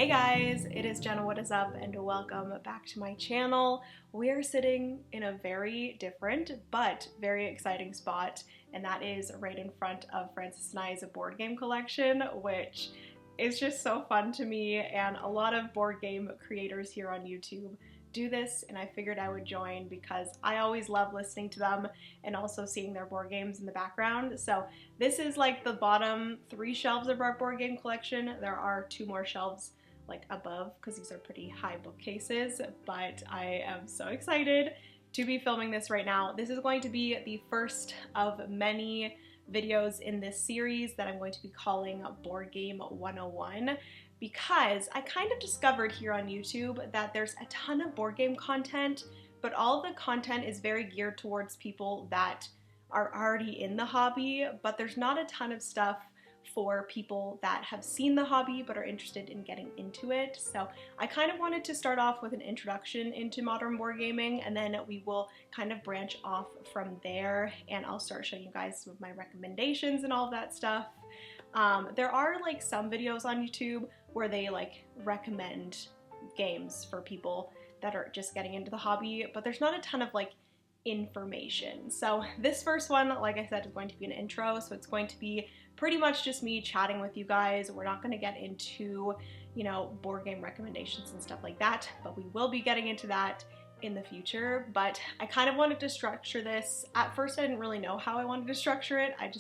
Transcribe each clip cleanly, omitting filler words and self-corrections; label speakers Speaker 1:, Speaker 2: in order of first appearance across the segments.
Speaker 1: Hey guys, it is Jenna, what is up, and welcome back to my channel. We are sitting in a very different but very exciting spot, and that is right in front of Francis and I's board game collection, which is just so fun to me, and a lot of board game creators here on YouTube do this, and I figured I would join because I always love listening to them and also seeing their board games in the background. So this is like the bottom 3 shelves of our board game collection. There are 2 more shelves like above because these are pretty high bookcases, but I am so excited to be filming this right now. This is going to be the first of many videos in this series that I'm going to be calling Board Game 101, because I kind of discovered here on YouTube that there's a ton of board game content, but all of the content is very geared towards people that are already in the hobby, but there's not a ton of stuff for people that have seen the hobby but are interested in getting into it. So I kind of wanted to start off with an introduction into modern board gaming, and then we will kind of branch off from there, and I'll start showing you guys some of my recommendations and all of that stuff. There are like some videos on YouTube where they like recommend games for people that are just getting into the hobby, but there's not a ton of like information. So this first one, like I said, is going to be an intro, so it's going to be pretty much just me chatting with you guys. We're not going to get into, you know, board game recommendations and stuff like that, but we will be getting into that in the future. But I kind of wanted to structure this. At first I didn't really know how I wanted to structure it. I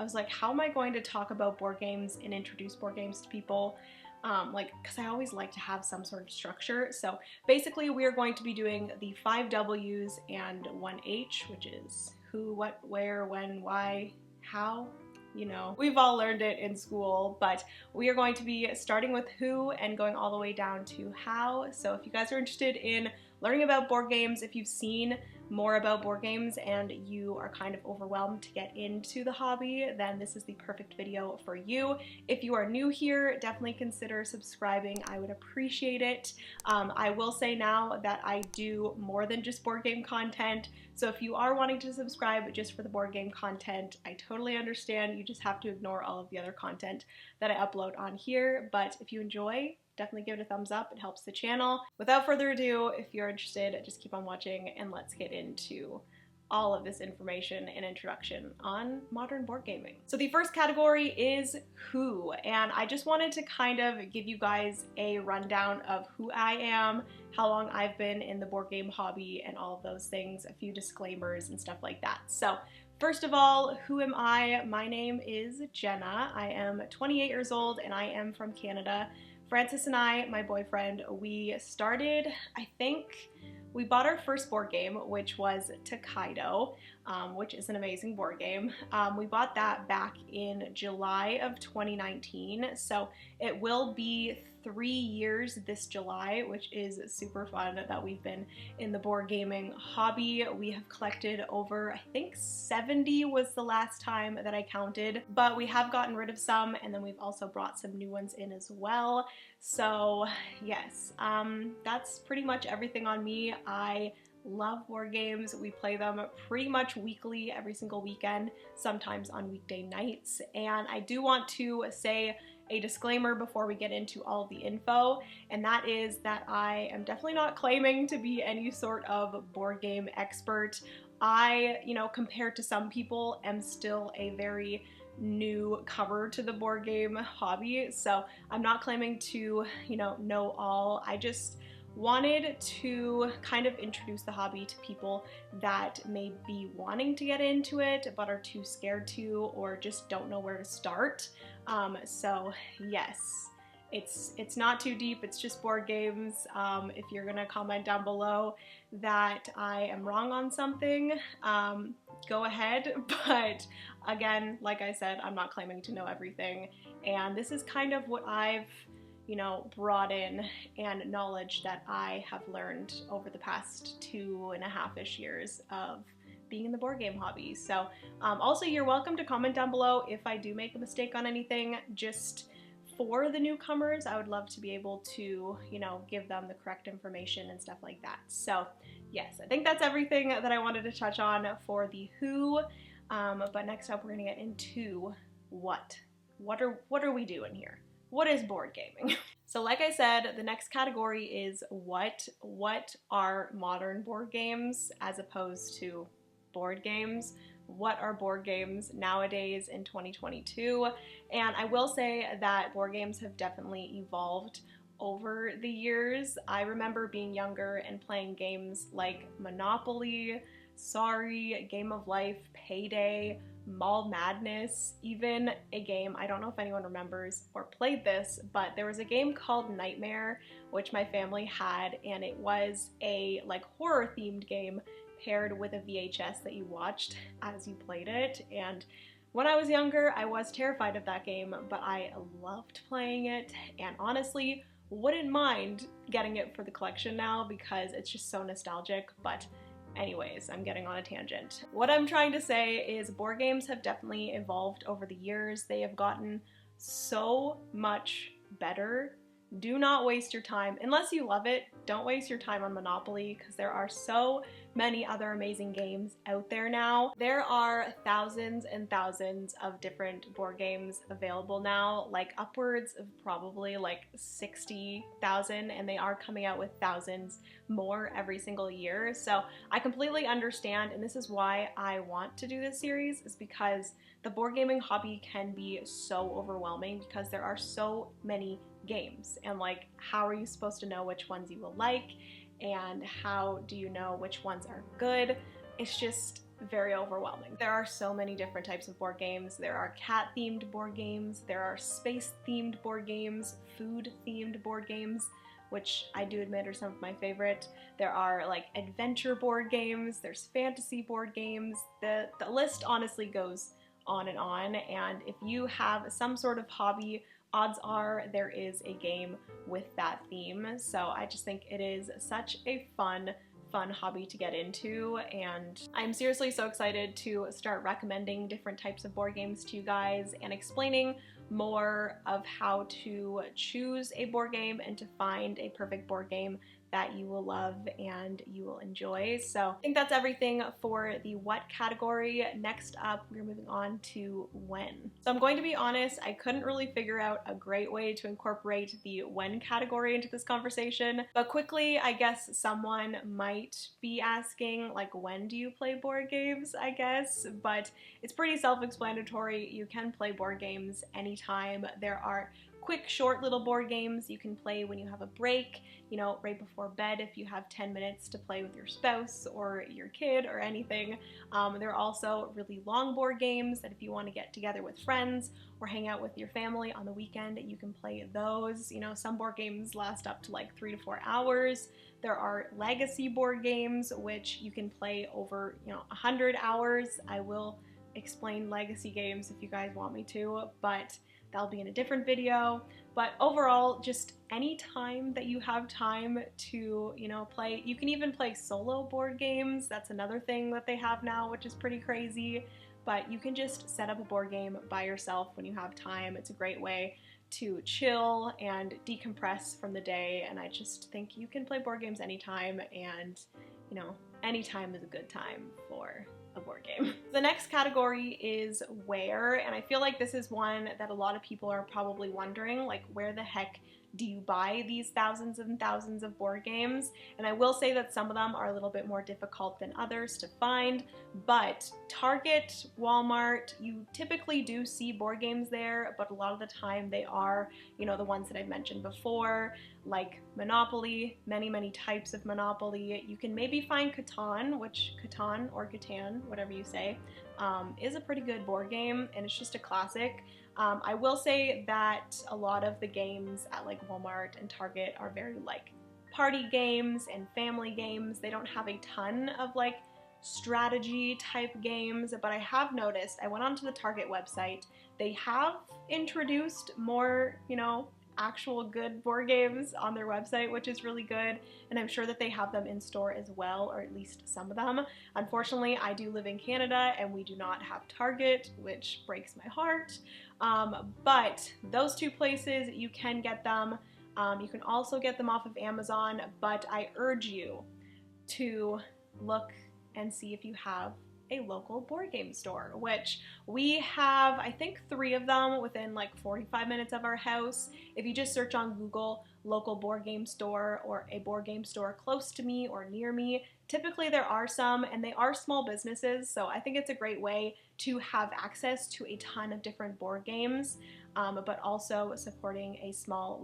Speaker 1: was like, how am I going to talk about board games and introduce board games to people? Because I always like to have some sort of structure. So basically we are going to be doing the 5 W's and 1 H, which is who, what, where, when, why, how. You know, we've all learned it in school, but we are going to be starting with who and going all the way down to how. So if you guys are interested in learning about board games, if you've seen more about board games and you are kind of overwhelmed to get into the hobby, then this is the perfect video for you. If you are new here, definitely consider subscribing. I would appreciate it. I will say now that I do more than just board game content, so if you are wanting to subscribe just for the board game content, I totally understand. You just have to ignore all of the other content that I upload on here, but if you enjoy, definitely give it a thumbs up. It helps the channel. Without further ado, if you're interested, just keep on watching and let's get into all of this information and introduction on modern board gaming. So the first category is who, and I just wanted to kind of give you guys a rundown of who I am, how long I've been in the board game hobby, and all of those things, a few disclaimers and stuff like that. So first of all, who am I? My name is Jenna. I am 28 years old and I am from Canada. Francis and I, my boyfriend, we started, I think, we bought our first board game, which was Tokaido, which is an amazing board game. We bought that back in July of 2019, so it will be 3 years this July, which is super fun that we've been in the board gaming hobby. We have collected over, I think 70 was the last time that I counted, but we have gotten rid of some, and then we've also brought some new ones in as well. So yes, that's pretty much everything on me. I love board games. We play them pretty much weekly, every single weekend, sometimes on weekday nights. And I do want to say a disclaimer before we get into all of the info, and that is that I am definitely not claiming to be any sort of board game expert. I, you know, compared to some people, am still a very newcomer to the board game hobby, so I'm not claiming to, you know all. I just wanted to kind of introduce the hobby to people that may be wanting to get into it but are too scared to, or just don't know where to start. So yes, it's not too deep, it's just board games. If you're gonna comment down below that I am wrong on something, go ahead, but again, like I said, I'm not claiming to know everything, and this is kind of what I've, you know, brought in and knowledge that I have learned over the past 2.5-ish years of being in the board game hobby. So also, you're welcome to comment down below if I do make a mistake on anything. Just for the newcomers, I would love to be able to, you know, give them the correct information and stuff like that. So yes, I think that's everything that I wanted to touch on for the who, but next up we're gonna get into what. What are we doing here? What is board gaming? So like I said, the next category is what are modern board games as opposed to board games? What are board games nowadays in 2022? And I will say that board games have definitely evolved over the years. I remember being younger and playing games like Monopoly, Sorry, Game of Life, Payday, Mall Madness, even a game, I don't know if anyone remembers or played this, but there was a game called Nightmare, which my family had, and it was a like horror themed game paired with a VHS that you watched as you played it. And when I was younger, I was terrified of that game, but I loved playing it, and honestly wouldn't mind getting it for the collection now because it's just so nostalgic. But anyways, I'm getting on a tangent. What I'm trying to say is board games have definitely evolved over the years. They have gotten so much better. Do not waste your time. Unless you love it, don't waste your time on Monopoly because there are so many other amazing games out there now. There are thousands and thousands of different board games available now, like upwards of probably like 60,000, and they are coming out with thousands more every single year. So I completely understand, and this is why I want to do this series, is because the board gaming hobby can be so overwhelming because there are so many games, and like how are you supposed to know which ones you will like, and how do you know which ones are good? It's just very overwhelming. There are so many different types of board games. There are cat themed board games, there are space themed board games, food themed board games, which I do admit are some of my favorite. There are like adventure board games, there's fantasy board games. The list honestly goes on, and if you have some sort of hobby, odds are there is a game with that theme. So I just think it is such a fun hobby to get into, and I'm seriously so excited to start recommending different types of board games to you guys and explaining more of how to choose a board game and to find a perfect board game that you will love and you will enjoy. So I think that's everything for the what category. Next up, we're moving on to when. So I'm going to be honest, I couldn't really figure out a great way to incorporate the when category into this conversation, but quickly, I guess someone might be asking, like, when do you play board games, I guess, but it's pretty self-explanatory. You can play board games anytime. There are quick, short little board games you can play when you have a break, you know, right before bed if you have 10 minutes to play with your spouse or your kid or anything. There are also really long board games that if you want to get together with friends or hang out with your family on the weekend, you can play those. You know, some board games last up to like 3 to 4 hours. There are legacy board games, which you can play over, 100 hours. I will explain legacy games if you guys want me to, but that'll be in a different video. But overall, just any time that you have time to, play. You can even play solo board games. That's another thing that they have now, which is pretty crazy. But you can just set up a board game by yourself when you have time. It's a great way to chill and decompress from the day. And I just think you can play board games anytime, and, anytime is a good time for a board game. The next category is where, and I feel like this is one that a lot of people are probably wondering, like, where the heck do you buy these thousands and thousands of board games? And I will say that some of them are a little bit more difficult than others to find, but Target, Walmart, you typically do see board games there, but a lot of the time they are, the ones that I've mentioned before, like Monopoly, many types of Monopoly. You can maybe find Catan, which Catan or Catan, whatever you say, is a pretty good board game, and it's just a classic. I will say that a lot of the games at like Walmart and Target are very like party games and family games. They don't have a ton of like strategy type games, but I have noticed, I went onto the Target website, they have introduced more, actual good board games on their website, which is really good, and I'm sure that they have them in store as well, or at least some of them. Unfortunately, I do live in Canada and we do not have Target, which breaks my heart, but those two places you can get them. You can also get them off of Amazon, but I urge you to look and see if you have a local board game store, which we have, I think, 3 of them within like 45 minutes of our house. If you just search on Google local board game store or a board game store close to me or near me, typically there are some, and they are small businesses, so I think it's a great way to have access to a ton of different board games, but also supporting a small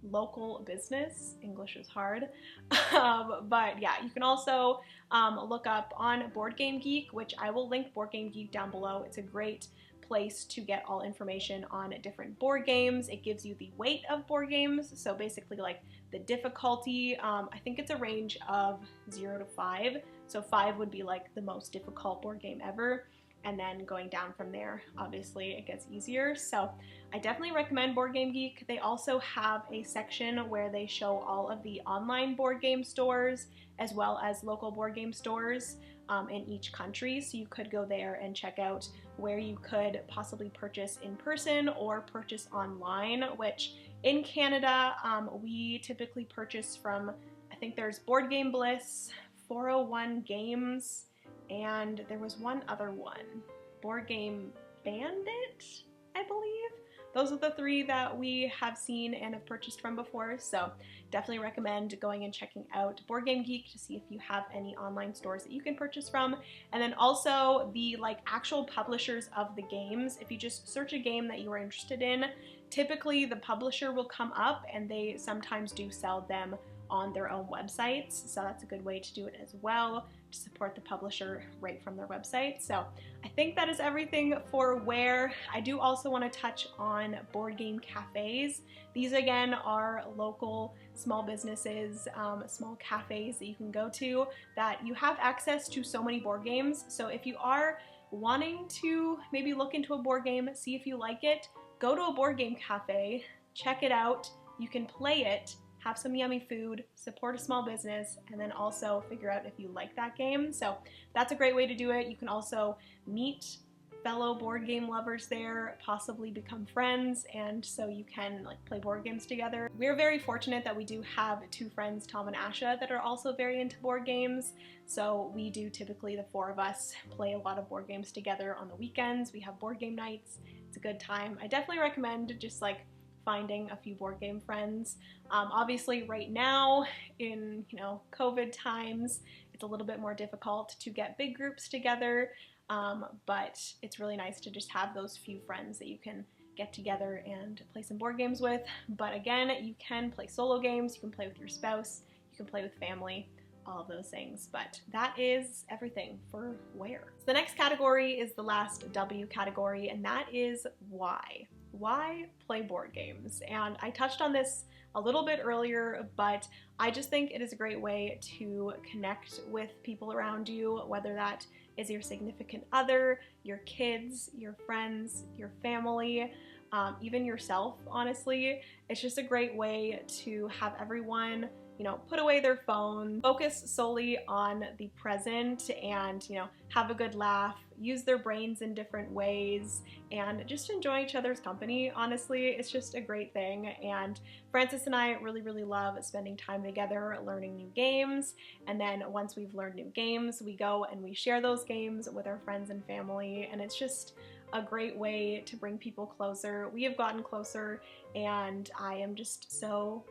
Speaker 1: local business. English is hard. But yeah, you can also look up on Board Game Geek, which I will link Board Game Geek down below. It's a great place to get all information on different board games. It gives you the weight of board games, so basically like the difficulty. I think it's a range of 0 to 5, so 5 would be like the most difficult board game ever, and then going down from there, obviously it gets easier. So I definitely recommend Board Game Geek. They also have a section where they show all of the online board game stores as well as local board game stores in each country. So you could go there and check out where you could possibly purchase in person or purchase online, which in Canada, we typically purchase from, I think there's Board Game Bliss, 401 Games, and there was one other one, Board Game Bandit, I believe. Those are the 3 that we have seen and have purchased from before, so definitely recommend going and checking out Board Game Geek to see if you have any online stores that you can purchase from. And then also the like actual publishers of the games. If you just search a game that you are interested in, typically the publisher will come up, and they sometimes do sell them on their own websites, so that's a good way to do it as well, to support the publisher right from their website. So I think that is everything for where. I do also want to touch on board game cafes. These again are local small businesses, small cafes that you can go to that you have access to so many board games. So if you are wanting to maybe look into a board game, see if you like it, go to a board game cafe, check it out, you can play it, have some yummy food, support a small business, and then also figure out if you like that game. So that's a great way to do it. You can also meet fellow board game lovers there, possibly become friends, and so you can like play board games together. We're very fortunate that we do have 2 friends, Tom and Asha, that are also very into board games. So we do typically, the 4 of us, play a lot of board games together on the weekends. We have board game nights. It's a good time. I definitely recommend just like finding a few board game friends. Obviously right now in COVID times, it's a little bit more difficult to get big groups together, but it's really nice to just have those few friends that you can get together and play some board games with. But again, you can play solo games, you can play with your spouse, you can play with family, all of those things. But that is everything for where. So the next category is the last W category, and that is why. Why play board games? And I touched on this a little bit earlier, but I just think it is a great way to connect with people around you, whether that is your significant other, your kids, your friends, your family, even yourself, honestly. It's just a great way to have everyone put away their phone, focus solely on the present, and have a good laugh, use their brains in different ways, and just enjoy each other's company. Honestly, it's just a great thing, and Francis and I really love spending time together learning new games. And then once we've learned new games, we go and we share those games with our friends and family, and it's just a great way to bring people closer. We have gotten closer, and I am just so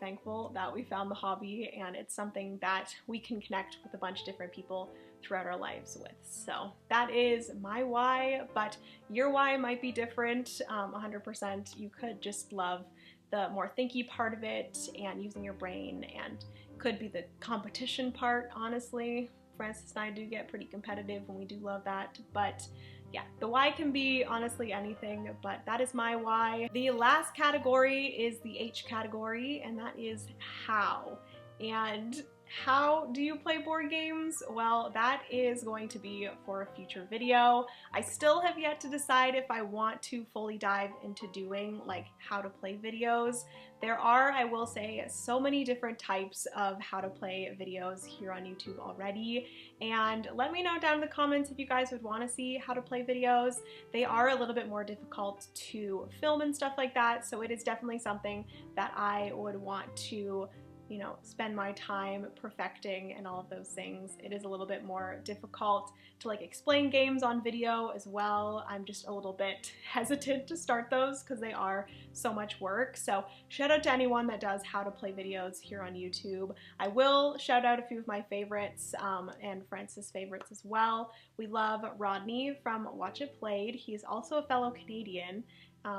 Speaker 1: thankful that we found the hobby, and it's something that we can connect with a bunch of different people throughout our lives with. So that is my why, but your why might be different. 100%. You could just love the more thinky part of it and using your brain, and could be the competition part. Honestly, Francis and I do get pretty competitive, and we do love that. But yeah, the why can be honestly anything, but that is my why. The last category is the H category, and that is how. And how do you play board games? Well, that is going to be for a future video. I still have yet to decide if I want to fully dive into doing like how to play videos. There are, I will say, so many different types of how to play videos here on YouTube already, and let me know down in the comments if you guys would want to see how to play videos. They are a little bit more difficult to film and stuff like that, so it is definitely something that I would want to you know, spend my time perfecting and all of those things. It is a little bit more difficult to like explain games on video as well. I'm just a little bit hesitant to start those because they are so much work. So shout out to anyone that does how to play videos here on YouTube. I will shout out a few of my favorites and Francis' favorites as well. We love Rodney from Watch It Played. He's also a fellow Canadian,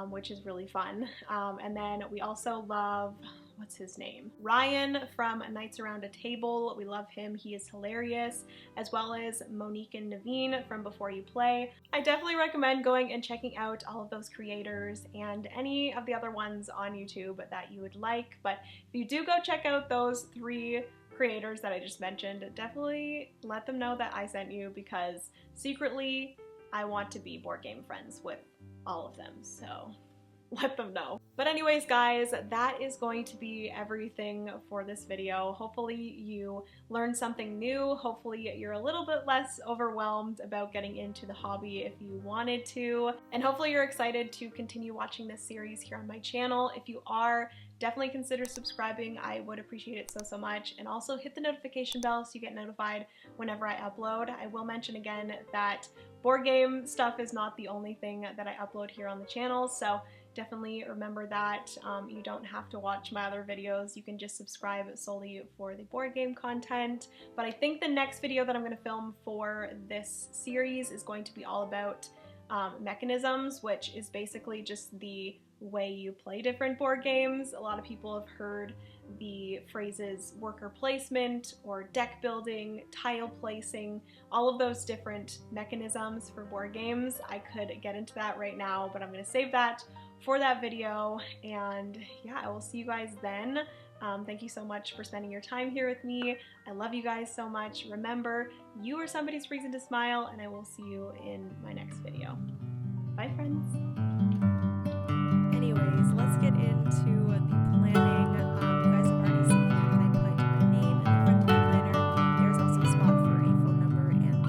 Speaker 1: which is really fun. And then we also love, what's his name? Ryan from Nights Around a Table. We love him. He is hilarious, as well as Monique and Naveen from Before You Play. I definitely recommend going and checking out all of those creators and any of the other ones on YouTube that you would like. But if you do go check out those 3 creators that I just mentioned, definitely let them know that I sent you, because secretly I want to be board game friends with all of them. So let them know. But anyways, guys, that is going to be everything for this video. Hopefully you learned something new. Hopefully you're a little bit less overwhelmed about getting into the hobby if you wanted to. And hopefully you're excited to continue watching this series here on my channel. If you are, definitely consider subscribing. I would appreciate it so much. And also hit the notification bell so you get notified whenever I upload. I will mention again that board game stuff is not the only thing that I upload here on the channel, so definitely remember that. You don't have to watch my other videos. You can just subscribe solely for the board game content. But I think the next video that I'm going to film for this series is going to be all about mechanisms, which is basically just the way you play different board games. A lot of people have heard the phrases worker placement or deck building, tile placing, all of those different mechanisms for board games. I could get into that right now, but I'm going to save that for that video. And yeah, I will see you guys then. Thank you so much for spending your time here with me. I love you guys so much. Remember, you are somebody's reason to smile, and I will see you in my next video. Bye, friends.